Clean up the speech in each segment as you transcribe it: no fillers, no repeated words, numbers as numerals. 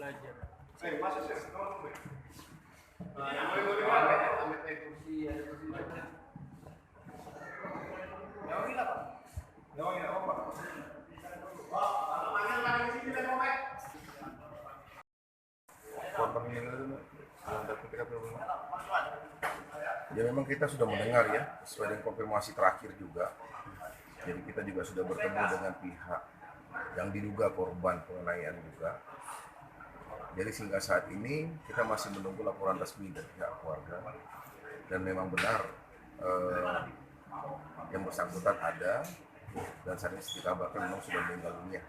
belajar. Ya memang kita sudah mendengar ya, sesuai dengan konfirmasi terakhir juga. Jadi kita juga sudah bertemu dengan pihak yang diduga korban penganiayaan juga. Jadi sehingga saat ini kita masih menunggu laporan resmi dari pihak keluarga. Dan memang benar yang bersangkutan ada, dan saat ini kita bahkan memang sudah meninggal dunia.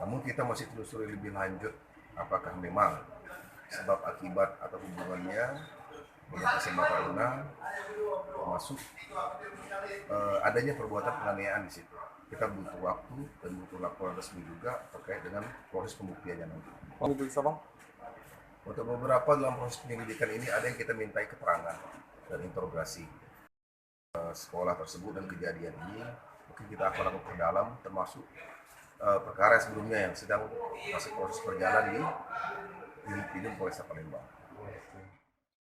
Namun kita masih telusuri lebih lanjut apakah memang sebab akibat atau hubungannya dengan SMA Taruna termasuk adanya perbuatan penganiayaan di situ. Kita butuh waktu dan butuh laporan resmi juga terkait dengan proses pembuktiannya nanti. Untuk beberapa dalam proses penyelidikan ini ada yang kita mintai keterangan dan interogasi sekolah tersebut dan kejadian ini. Mungkin kita akan lakukan dalam termasuk perkara sebelumnya yang sedang masih proses berjalan di Polres Palembang.